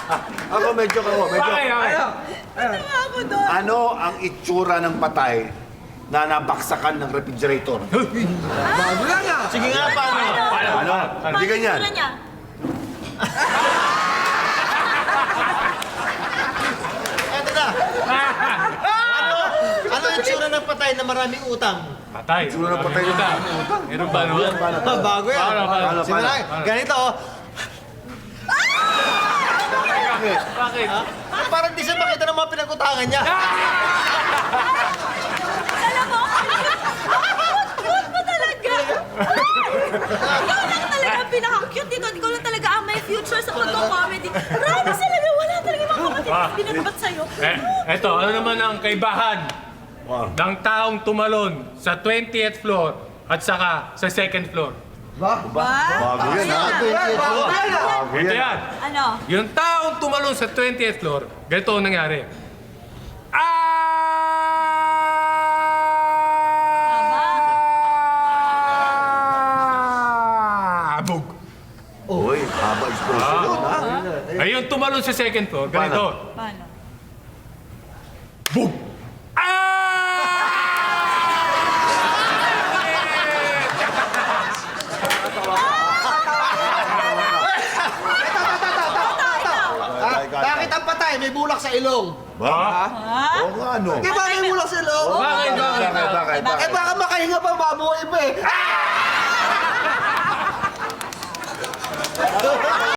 Ako medyo. Okay. Ano ang itsura ng patay na nabaksakan ng refrigerator? Bago lang ah. Sige nga, paano? Ano? Hindi ganyan. Paano niya? Eto na. Ano yung tsura ng patay na maraming utang? Patay. Itsura ng patay na Meron ba naman? Bago yan. Paano? Simula, ganito oh. Bakit? Parang di siya makita ng mga pinag-utangan niya. Alam mo, cute mo talaga. Ikaw lang talaga ang pinaka-cute dito. Ikaw lang talaga ang may future sa pagko-comedy. Promise talaga, wala talaga mga kapatid pinagabat sa'yo. Eto, ano naman ang kaibahan ng taong tumalon sa 20th floor at saka sa 2nd floor? Bago yan, ha? Ito yan. Ano? Yung taong tumalon sa 20th floor, ganito ang nangyari. Bug! Uy, haba explosion yun, ha? Ayun, tumalon sa 2nd floor, ganito. Paano? Bug! Bakit ang patay? May bulak sa ilong. Ba? Oo nga, ano? Di ba may mula sa loob? Bakit? Eh baka makahinga pa, mabuhay pa eh.